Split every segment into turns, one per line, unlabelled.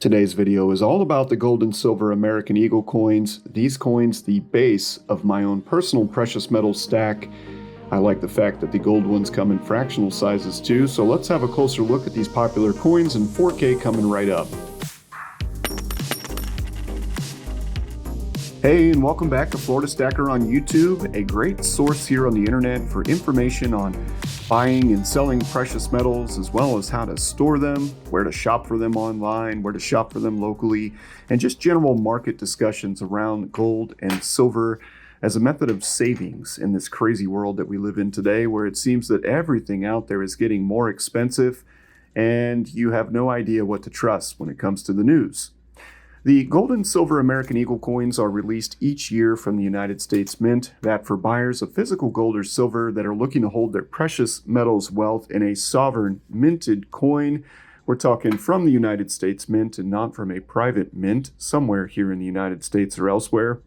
Today's video is all about the gold and silver American Eagle coins. These coins, the base of my own personal precious metal stack. I like the fact that the gold ones come in fractional sizes too, so let's have a closer look at these popular coins in 4K coming right up. Hey, and welcome back to Florida Stacker on YouTube, a great source here on the internet for information on buying and selling precious metals, as well as how to store them, where to shop for them online, where to shop for them locally, and just general market discussions around gold and silver as a method of savings in this crazy world that we live in today, where it seems that everything out there is getting more expensive and you have no idea what to trust when it comes to the news. The gold and silver American Eagle coins are released each year from the United States Mint, that for buyers of physical gold or silver that are looking to hold their precious metals wealth in a sovereign minted coin. We're talking from the United States Mint and not from a private mint somewhere here in the United States or elsewhere.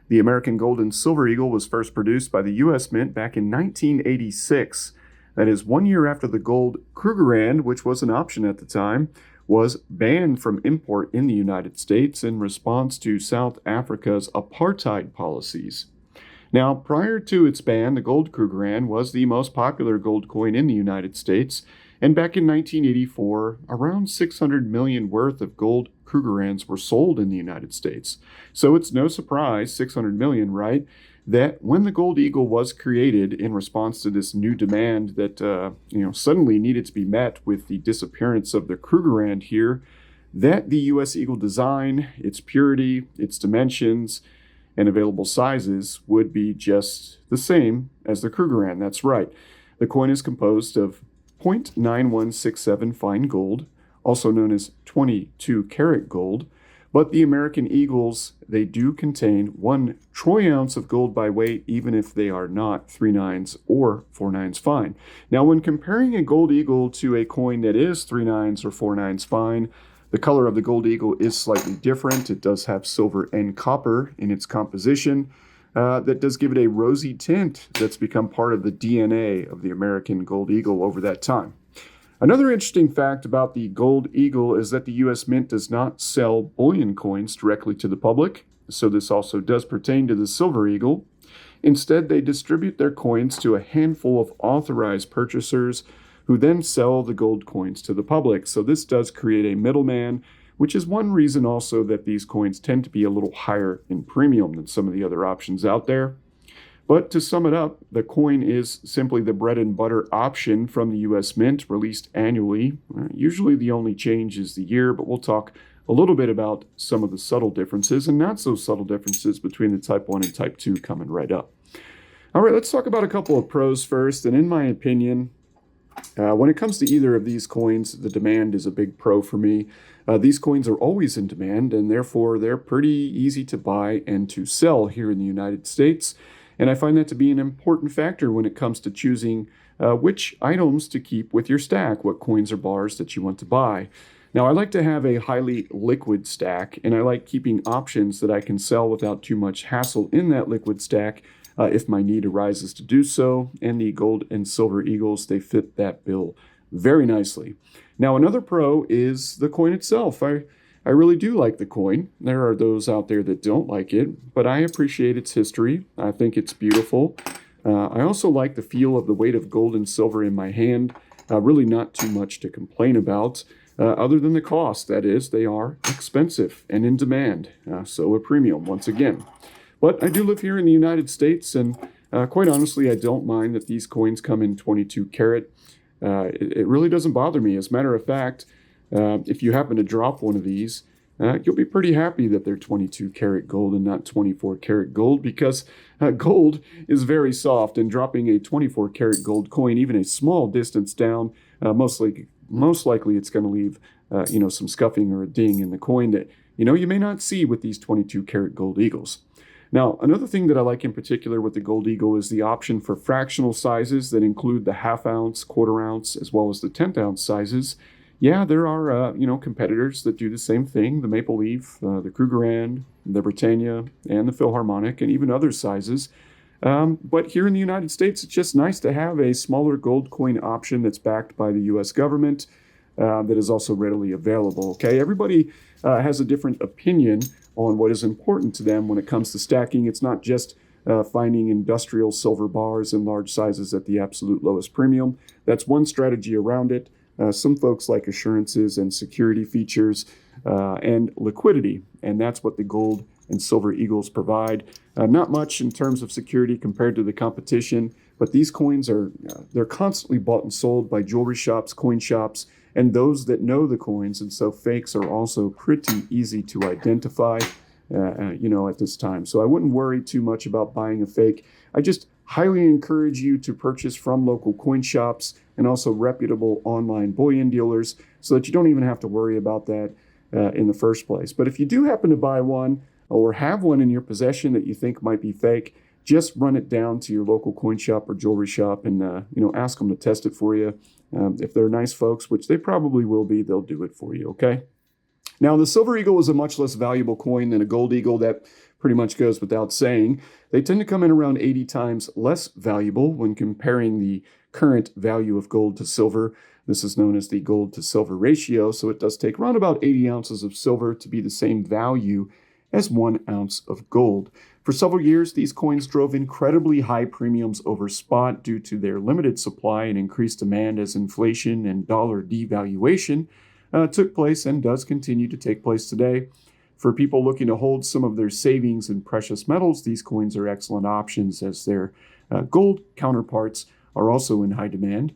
The American Gold and Silver Eagle was first produced by the U.S. Mint back in 1986. That is 1 year after the gold Krugerrand, which was an option at the time, was banned from import in the United States in response to South Africa's apartheid policies. Now, prior to its ban, the gold Krugerrand was the most popular gold coin in the United States, and back in 1984, around 600 million worth of gold Krugerrands were sold in the United States. So it's no surprise, 600 million, right, that when the Gold Eagle was created in response to this new demand that suddenly needed to be met with the disappearance of the Krugerrand here, that the U.S. Eagle design, its purity, its dimensions, and available sizes would be just the same as the Krugerrand. That's right. The coin is composed of 0.9167 fine gold, also known as 22 karat gold. But the American Eagles, they do contain 1 troy ounce of gold by weight, even if they are not 3/9 or 4/9 fine. Now, when comparing a gold eagle to a coin that is 3/9 or 4/9 fine, the color of the gold eagle is slightly different. It does have silver and copper in its composition. That does give it a rosy tint that's become part of the DNA of the American Gold Eagle over that time. Another interesting fact about the Gold Eagle is that the U.S. Mint does not sell bullion coins directly to the public, so this also does pertain to the Silver Eagle. Instead, they distribute their coins to a handful of authorized purchasers who then sell the gold coins to the public. So this does create a middleman, which is one reason also that these coins tend to be a little higher in premium than some of the other options out there. But to sum it up, the coin is simply the bread and butter option from the U.S. Mint, released annually. Usually the only change is the year, but we'll talk a little bit about some of the subtle differences and not so subtle differences between the Type 1 and Type 2 coming right up. All right, let's talk about a couple of pros first. And in my opinion, when it comes to either of these coins, the demand is a big pro for me. These coins are always in demand, and therefore they're pretty easy to buy and to sell here in the United States. And I find that to be an important factor when it comes to choosing which items to keep with your stack, what coins or bars that you want to buy. Now, I like to have a highly liquid stack, and I like keeping options that I can sell without too much hassle in that liquid stack if my need arises to do so. And the gold and silver eagles, they fit that bill very nicely. Now, another pro is the coin itself. I really do like the coin. There are those out there that don't like it, but I appreciate its history. I think it's beautiful. I also like the feel of the weight of gold and silver in my hand. Really not too much to complain about, other than the cost. That is, they are expensive and in demand, so a premium once again. But I do live here in the United States, and quite honestly, I don't mind that these coins come in 22 karat. It really doesn't bother me. As a matter of fact, if you happen to drop one of these, you'll be pretty happy that they're 22 karat gold and not 24 karat gold, because gold is very soft, and dropping a 24 karat gold coin even a small distance down, most likely it's going to leave some scuffing or a ding in the coin that you may not see with these 22 karat gold eagles. Now, another thing that I like in particular with the Gold Eagle is the option for fractional sizes that include the half ounce, quarter ounce, as well as the 10th ounce sizes. Yeah, there are, competitors that do the same thing, the Maple Leaf, the Krugerrand, the Britannia, and the Philharmonic, and even other sizes. But here in the United States, it's just nice to have a smaller gold coin option that's backed by the U.S. government. that is also readily available. Okay, everybody has a different opinion on what is important to them when it comes to stacking. It's not just finding industrial silver bars in large sizes at the absolute lowest premium. That's one strategy around it. Some folks like assurances and security features and liquidity, and that's what the gold and silver eagles provide. Not much in terms of security compared to the competition, but these coins they're constantly bought and sold by jewelry shops, coin shops, and those that know the coins, and so fakes are also pretty easy to identify, at this time. So I wouldn't worry too much about buying a fake. I just highly encourage you to purchase from local coin shops and also reputable online bullion dealers so that you don't even have to worry about that in the first place. But if you do happen to buy one or have one in your possession that you think might be fake, just run it down to your local coin shop or jewelry shop and ask them to test it for you. If they're nice folks, which they probably will be, they'll do it for you, okay? Now, the silver eagle is a much less valuable coin than a gold eagle. That pretty much goes without saying. They tend to come in around 80 times less valuable when comparing the current value of gold to silver. This is known as the gold to silver ratio, so it does take around about 80 ounces of silver to be the same value as 1 ounce of gold. For several years, these coins drove incredibly high premiums over spot due to their limited supply and increased demand as inflation and dollar devaluation took place and does continue to take place today. For people looking to hold some of their savings in precious metals, these coins are excellent options as their gold counterparts are also in high demand,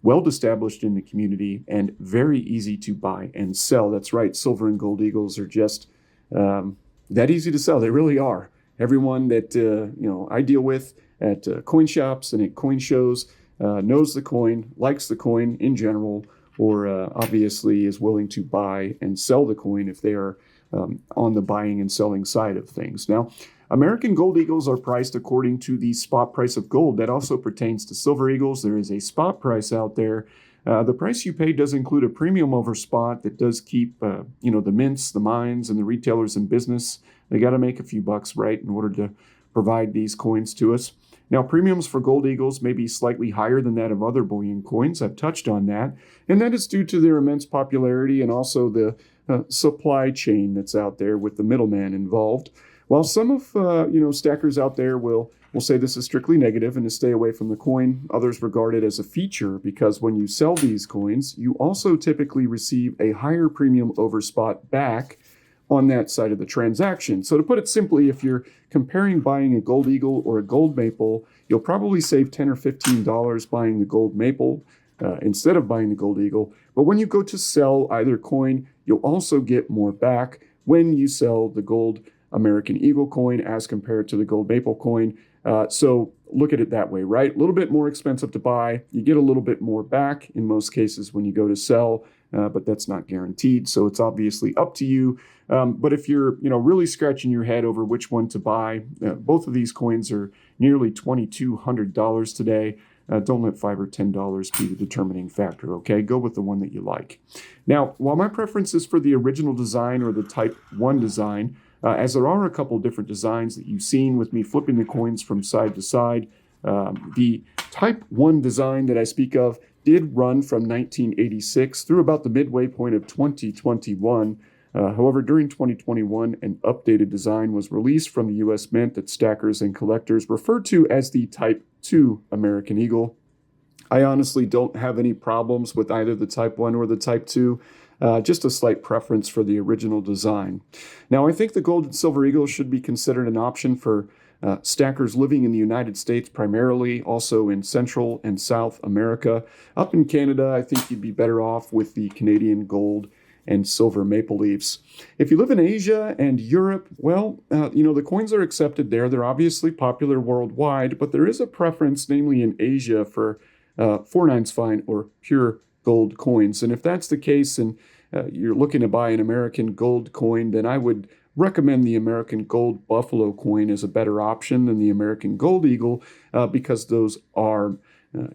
well established in the community, and very easy to buy and sell. That's right, silver and gold eagles are just that easy to sell. They really are. Everyone that I deal with at coin shops and at coin shows knows the coin, likes the coin in general, or obviously is willing to buy and sell the coin if they are on the buying and selling side of things. Now, American gold eagles are priced according to the spot price of gold. That also pertains to silver eagles. There is a spot price out there. The price you pay does include a premium over spot that does keep, the mints, the mines, and the retailers in business. They got to make a few bucks, right, in order to provide these coins to us. Now, premiums for gold eagles may be slightly higher than that of other bullion coins. I've touched on that, and that is due to their immense popularity and also the supply chain that's out there with the middleman involved. While some of stackers out there will say this is strictly negative and to stay away from the coin, others regard it as a feature because when you sell these coins, you also typically receive a higher premium over spot back on that side of the transaction. So to put it simply, if you're comparing buying a gold eagle or a gold maple, you'll probably save $10 or $15 buying the gold maple instead of buying the gold eagle. But when you go to sell either coin, you'll also get more back when you sell the gold American Eagle coin as compared to the gold maple coin. So look at it that way, right? A little bit more expensive to buy. You get a little bit more back in most cases when you go to sell, but that's not guaranteed. So it's obviously up to you. But if you're, really scratching your head over which one to buy, both of these coins are nearly $2,200 today. Don't let $5 or $10 be the determining factor, okay? Go with the one that you like. Now, while my preference is for the original design or the Type 1 design, as there are a couple different designs that you've seen with me flipping the coins from side to side, the Type 1 design that I speak of did run from 1986 through about the midway point of 2021. However, during 2021, an updated design was released from the U.S. Mint that stackers and collectors refer to as the Type 2 American Eagle. I honestly don't have any problems with either the Type 1 or the Type 2, just a slight preference for the original design. Now, I think the gold and silver eagle should be considered an option for stackers living in the United States primarily, also in Central and South America. Up in Canada, I think you'd be better off with the Canadian gold and silver maple leafs. If you live in Asia and Europe, well, the coins are accepted there. They're obviously popular worldwide, but there is a preference, namely in Asia, for 4/9 fine or pure gold coins. And if that's the case and you're looking to buy an American gold coin, then I would recommend the American gold buffalo coin as a better option than the American gold eagle because those are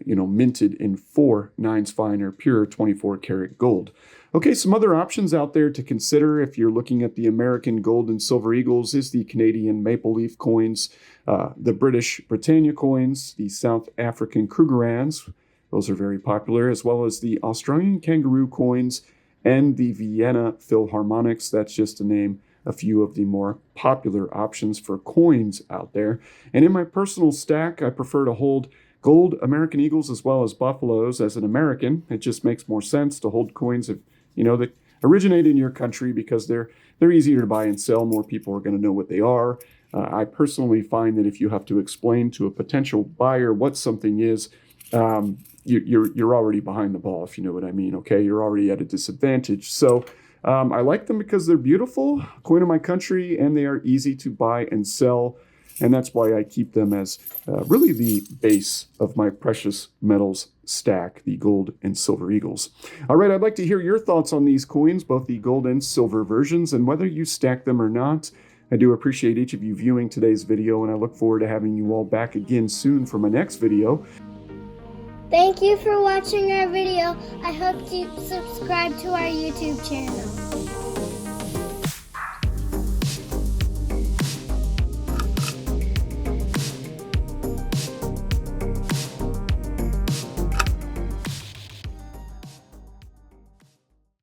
minted in 4/9 fine or pure 24 karat gold. Okay, some other options out there to consider if you're looking at the American gold and silver eagles is the Canadian maple leaf coins, the British Britannia coins, the South African Krugerrands, Those are very popular, as well as the Australian kangaroo coins and the Vienna Philharmonics. That's just to name a few of the more popular options for coins out there. And in my personal stack, I prefer to hold gold American Eagles as well as Buffaloes. As an American, it just makes more sense to hold coins that originate in your country, because they're easier to buy and sell. More people are going to know what they are. I personally find that if you have to explain to a potential buyer what something is, you're already behind the ball, if you know what I mean. Okay, you're already at a disadvantage. So I like them because they're beautiful, coin of my country, and they are easy to buy and sell. And that's why I keep them as really the base of my precious metals stack, the gold and silver Eagles. All right, I'd like to hear your thoughts on these coins, both the gold and silver versions, and whether you stack them or not. I do appreciate each of you viewing today's video, and I look forward to having you all back again soon for my next video.
Thank you for watching our video. I hope you subscribe to our YouTube channel.